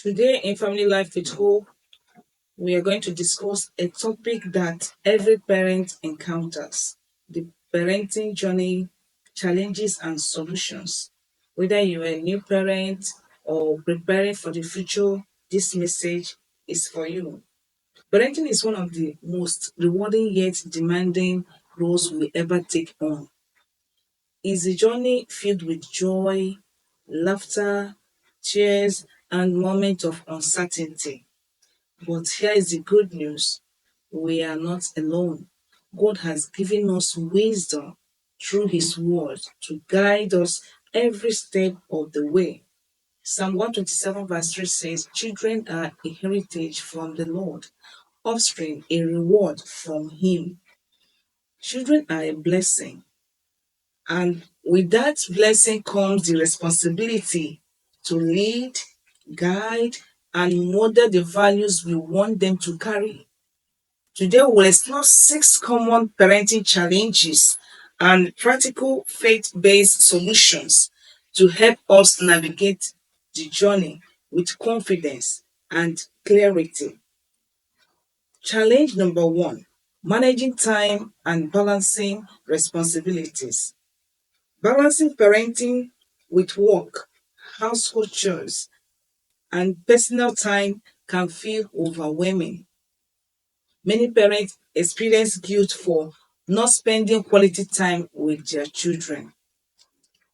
Today in Family Life with Hope, we are going to discuss a topic that every parent encounters: the parenting journey, challenges, and solutions. Whether you're a new parent or preparing for the future, this message is for you. Parenting is one of the most rewarding yet demanding roles we ever take on. It's a journey filled with joy, laughter, tears, and moments of uncertainty. But here is the good news: we are not alone. God has given us wisdom through His word to guide us every step of the way. Psalm 127, verse 3 says, "Children are a heritage from the Lord, offspring a reward from Him." Children are a blessing, and with that blessing comes the responsibility to lead, guide, and model the values we want them to carry. Today, we'll explore 6 common parenting challenges and practical faith based solutions to help us navigate the journey with confidence and clarity. Challenge number 1: managing time and balancing responsibilities. Balancing parenting with work, household chores, and personal time can feel overwhelming. Many parents experience guilt for not spending quality time with their children.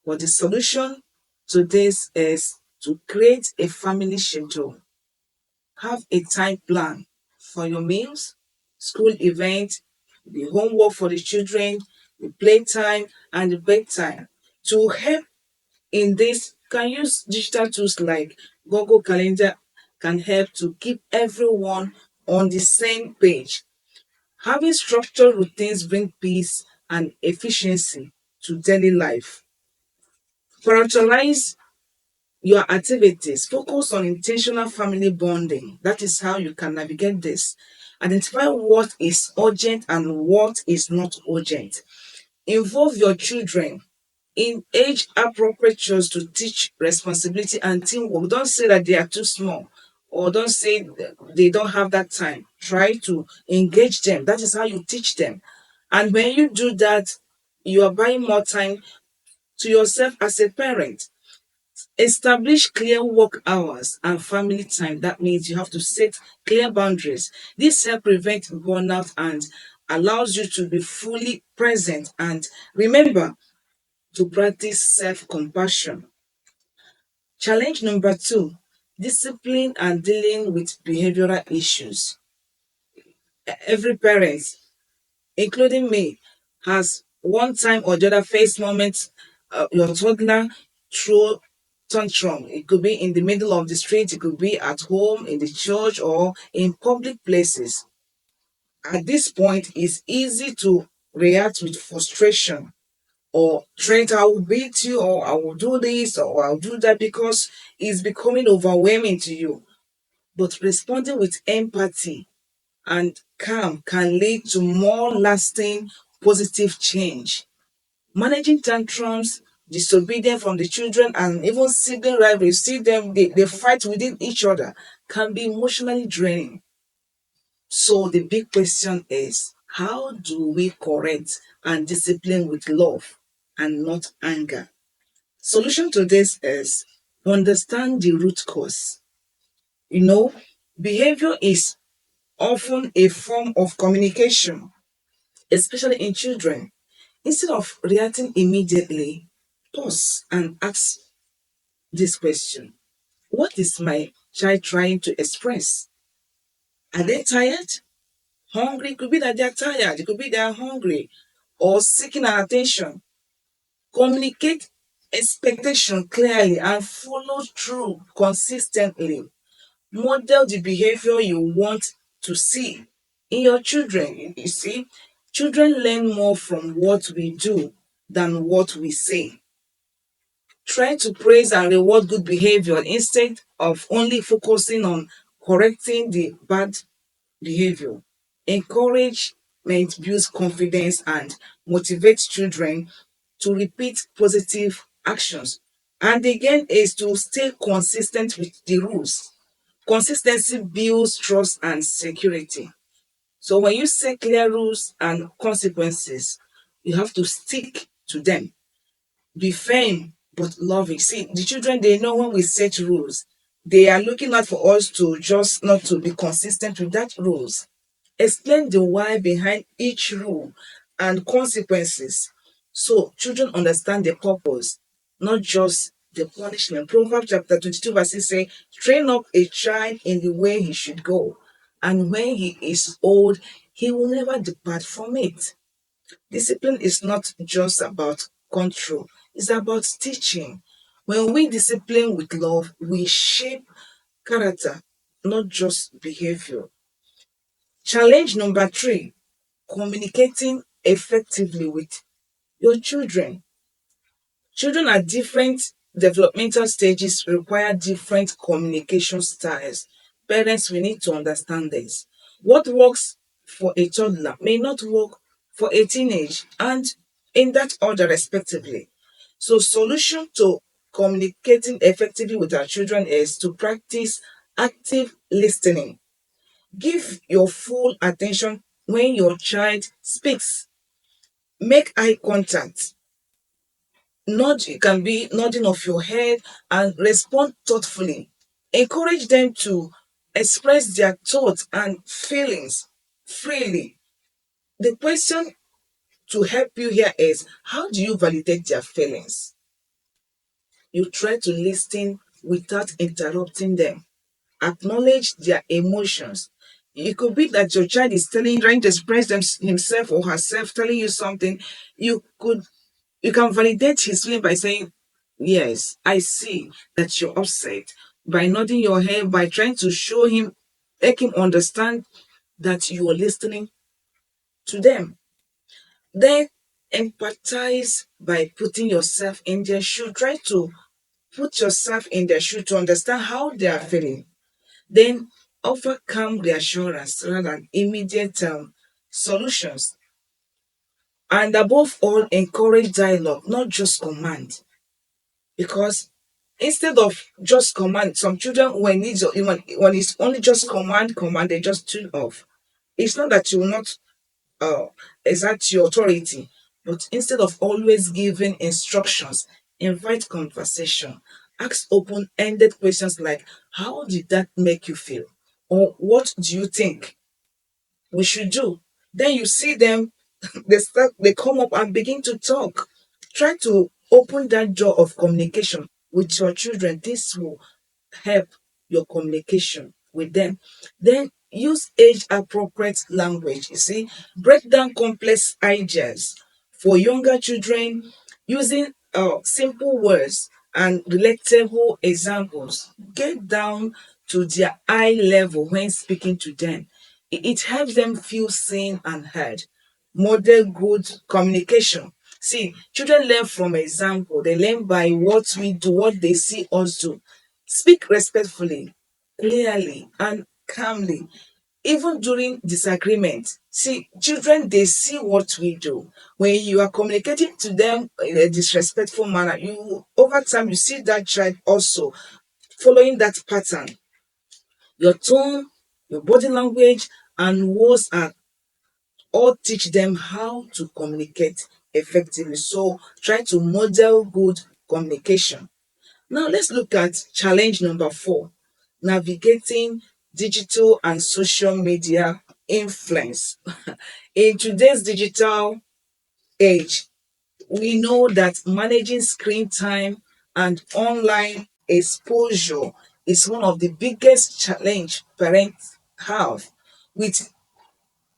But the solution to this is to create a family schedule. Have a time plan for your meals, school events, the homework for the children, the playtime, and the bedtime. To help in this, you can use digital tools like Google Calendar can help to keep everyone on the same page. Having structured routines bring peace and efficiency to daily life. Prioritize your activities. Focus on intentional family bonding. That is how you can navigate this. Identify what is urgent and what is not urgent. Involve your children in age appropriate chores to teach responsibility and teamwork. Don't say that they are too small, or don't say they don't have that time. Try to engage them. That is how you teach them. And when you do that, you are buying more time to yourself as a parent. Establish clear work hours and family time. That means you have to set clear boundaries. This helps prevent burnout and allows you to be fully present. And remember to practice self compassion. Challenge number 2: discipline and dealing with behavioral issues. Every parent, including me, has one time or the other faced moments your toddler throw tantrum. It could be in the middle of the street, it could be at home, in the church, or in public places. At this point, it's easy to react with frustration or threat: I will beat you, or I will do this, or I'll do that, because it's becoming overwhelming to you. But responding with empathy and calm can lead to more lasting positive change. Managing tantrums, disobedience from the children, and even sibling rivalry, see them, they fight within each other, can be emotionally draining. So the big question is, how do we correct and discipline with love and not anger? Solution to this is understand the root cause. You know, behavior is often a form of communication, especially in children. Instead of reacting immediately, pause and ask this question: what is my child trying to express? Are they tired? Hungry? It could be that they're tired, it could be they're hungry or seeking our attention. Communicate expectation clearly and follow through consistently. Model the behavior you want to see in your children. You see, children learn more from what we do than what we say. Try to praise and reward good behavior instead of only focusing on correcting the bad behavior. Encouragement builds confidence and motivates children to repeat positive actions. And again, is to stay consistent with the rules. Consistency builds trust and security. So when you set clear rules and consequences, you have to stick to them. Be firm but loving. See, the children, they know when we set rules, they are looking out for us to just not to be consistent with that rules. Explain the why behind each rule and consequences so children understand the purpose, not just the punishment. Proverbs chapter 22 verse 6 say, train up a child in the way he should go, and when he is old, he will never depart from it. Discipline is not just about control, it's about teaching. When we discipline with love, we shape character, not just behavior. Challenge number three, communicating effectively with your children. Children at different developmental stages require different communication styles. Parents, we need to understand this. What works for a toddler may not work for a teenage, and in that order, respectively. So, solution to communicating effectively with our children is to practice active listening. Give your full attention when your child speaks. Make eye contact. Nod, it can be nodding of your head, and respond thoughtfully. Encourage them to express their thoughts and feelings freely. The question to help you here is, how do you validate their feelings? You try to listen without interrupting them. Acknowledge their emotions. It could be that your child is trying to express himself or herself, telling you something. You can validate his feeling by saying, yes, I see that you're upset. By nodding your head, by trying to show him, make him understand that you are listening to them. Then empathize by putting yourself in their shoe. Try to put yourself in their shoe to understand how they are feeling. Then offer calm reassurance rather than immediate solutions. And above all, encourage dialogue, not just command. Because instead of just command, some children when it's only just command, they just tune off. It's not that you will not uh, exert your authority, but instead of always giving instructions, invite conversation. Ask open-ended questions like, how did that make you feel? Or what do you think we should do? Then you see them, they come up and begin to talk. Try to open that door of communication with your children. This will help your communication with them. Then use age appropriate language. You see, break down complex ideas for younger children using simple words and relatable examples. Get down to their eye level when speaking to them. It helps them feel seen and heard. Model good communication. See, children learn from example. They learn by what we do, what they see us do. Speak respectfully, clearly, and calmly, even during disagreement. See, children, they see what we do. When you are communicating to them in a disrespectful manner, you over time you see that child also following that pattern. Your tone, your body language, and words are all teach them how to communicate effectively. So try to model good communication. Now let's look at challenge number 4, navigating digital and social media influence. In today's digital age, we know that managing screen time and online exposure is one of the biggest challenge parents have. With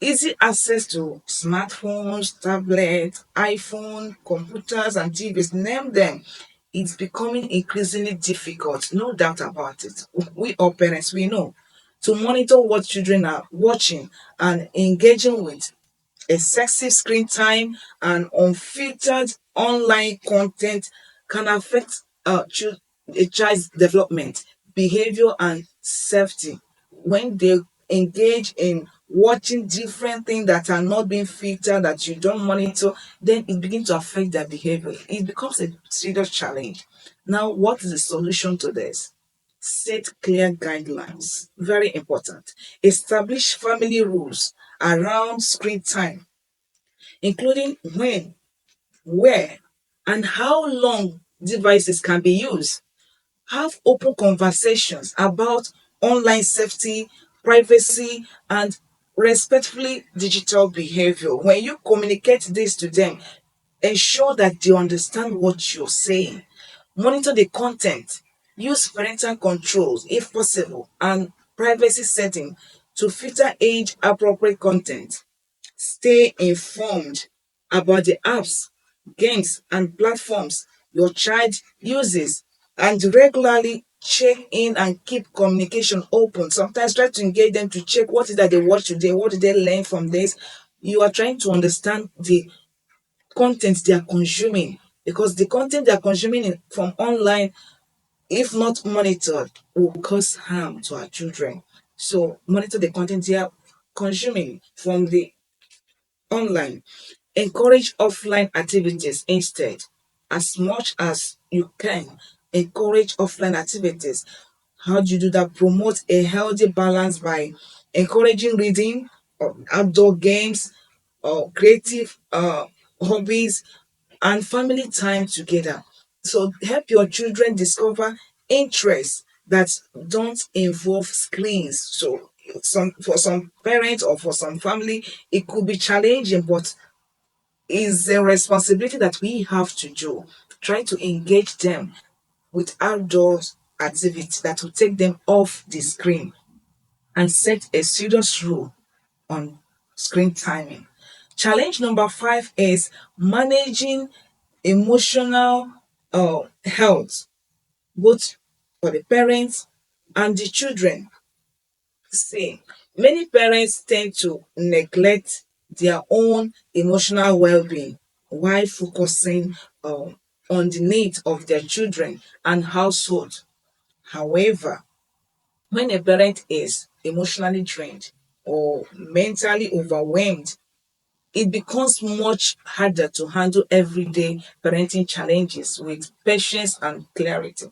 easy access to smartphones, tablets, iPhone, computers, and TVs, name them. It's becoming increasingly difficult, no doubt about it. We all parents, we know, to monitor what children are watching and engaging with. Excessive screen time and unfiltered online content can affect a child's development, behavior, and safety. When they engage in watching different things that are not being filtered, that you don't monitor, then it begins to affect their behavior. It becomes a serious challenge. Now, what is the solution to this? Set clear guidelines. Very important. Establish family rules around screen time, including when, where, and how long devices can be used. Have open conversations about online safety, privacy, and respectfully digital behavior. When you communicate this to them, ensure that they understand what you're saying. Monitor the content. Use parental controls if possible and privacy setting to filter age appropriate content. Stay informed about the apps, games, and platforms your child uses and regularly check in and keep communication open. Sometimes try to engage them to check what is that they watch today, what did they learn from this. You are trying to understand the content they are consuming, because the content they are consuming from online, if not monitored, will cause harm to our children. So monitor the content they are consuming from the online. Encourage offline activities instead. As much as you can, encourage offline activities. How do you do that? Promote a healthy balance by encouraging reading or outdoor games or creative hobbies and family time together. So help your children discover interests that don't involve screens. So some for some parents or for some family, it could be challenging, but it's a responsibility that we have to do. Try to engage them with outdoors activities that will take them off the screen and set a serious rule on screen timing. Challenge number 5 is managing emotional health, both for the parents and the children. See, many parents tend to neglect their own emotional well-being while focusing on the needs of their children and household. However, when a parent is emotionally drained or mentally overwhelmed, it becomes much harder to handle everyday parenting challenges with patience and clarity.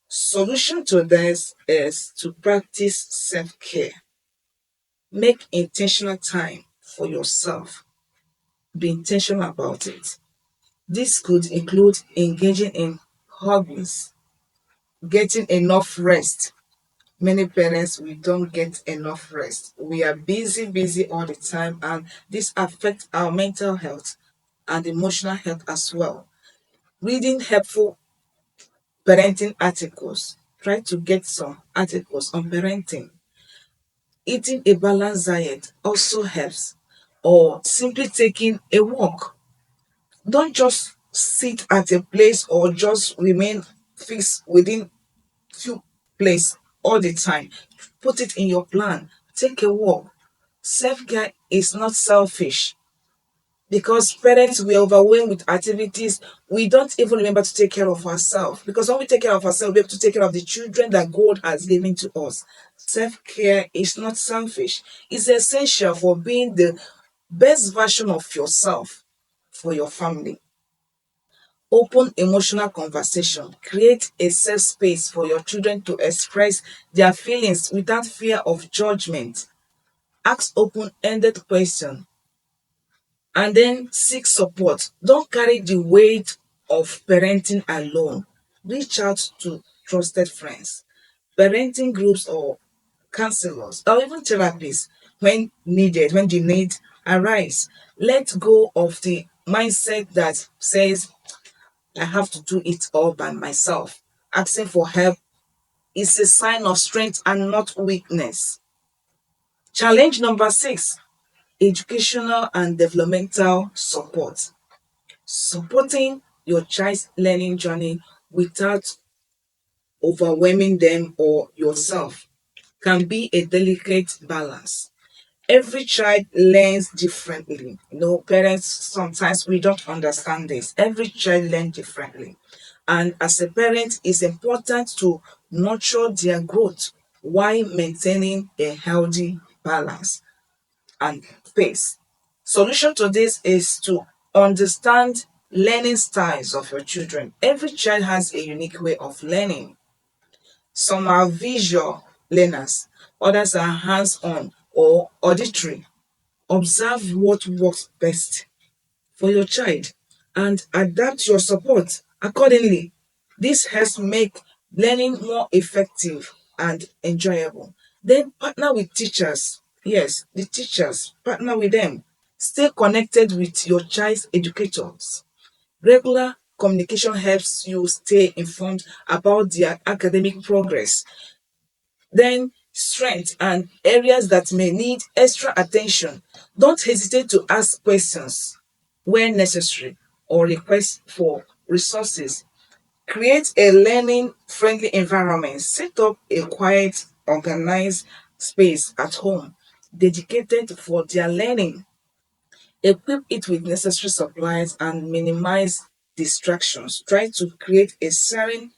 Solution to this is to practice self-care. Make intentional time for yourself. Be intentional about it. This could include engaging in hobbies, getting enough rest. Many parents, we don't get enough rest. We are busy all the time, and this affects our mental health and emotional health as well. Reading helpful parenting articles. Try to get some articles on parenting. Eating a balanced diet also helps, or simply taking a walk. Don't just sit at a place or just remain fixed within few place all the time. Put it in your plan. Take a walk. Self-care is not selfish, because parents we are overwhelmed with activities, we don't even remember to take care of ourselves. Because when we take care of ourselves, we're able to take care of the children that God has given to us. Self-care is not selfish. It's essential for being the best version of yourself for your family. Open emotional conversation. Create a safe space for your children to express their feelings without fear of judgment. Ask open-ended questions and then seek support. Don't carry the weight of parenting alone. Reach out to trusted friends, parenting groups, or counselors, or even therapists when needed, when the need arise. Let go of the mindset that says, I have to do it all by myself. Asking for help is a sign of strength and not weakness. Challenge number 6, educational and developmental support. Supporting your child's learning journey without overwhelming them or yourself can be a delicate balance. Every child learns differently. Parents, sometimes we don't understand this. Every child learns differently. And as a parent, it's important to nurture their growth while maintaining a healthy balance and pace. Solution to this is to understand learning styles of your children. Every child has a unique way of learning. Some are visual learners, others are hands-on or auditory. Observe what works best for your child and adapt your support accordingly. This helps make learning more effective and enjoyable. Then partner with teachers. Yes, the teachers, partner with them. Stay connected with your child's educators. Regular communication helps you stay informed about their academic progress. Then strengths and areas that may need extra attention. Don't hesitate to ask questions where necessary or request for resources. Create a learning friendly environment. Set up a quiet, organized space at home dedicated for their learning. Equip it with necessary supplies and minimize distractions. Try to create a serene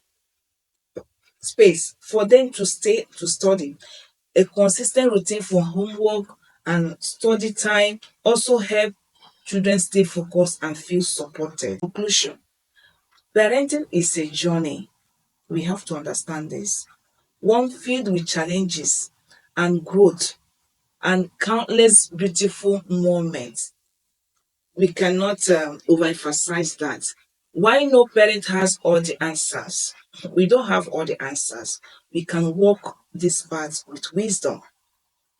space for them to stay to study. A consistent routine for homework and study time also help children stay focused and feel supported. Conclusion: parenting is a journey. We have to understand this. One filled with challenges and growth and countless beautiful moments. We cannot overemphasize that. Why no parent has all the answers? We don't have all the answers. We can walk this path with wisdom,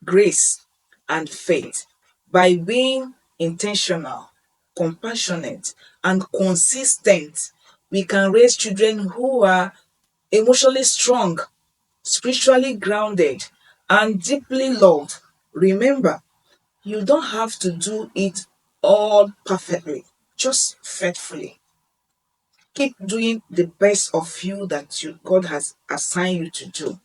grace, and faith by being intentional, compassionate, and consistent. We can raise children who are emotionally strong, spiritually grounded, and deeply loved. Remember, you don't have to do it all perfectly, just faithfully. Keep doing the best of you that God has assigned you to do.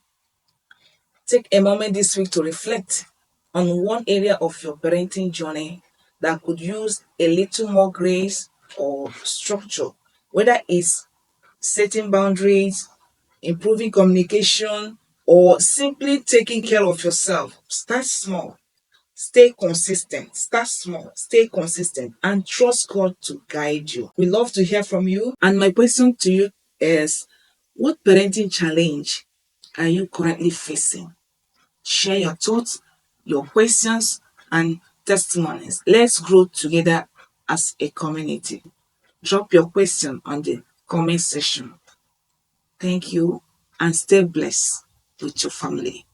Take a moment this week to reflect on one area of your parenting journey that could use a little more grace or structure, whether it's setting boundaries, improving communication, or simply taking care of yourself. Start small. Stay consistent. Start small. Stay consistent and trust God to guide you. We love to hear from you. And my question to you is, what parenting challenge are you currently facing? Share your thoughts, your questions, and testimonies. Let's grow together as a community. Drop your question on the comment section. Thank you and stay blessed with your family.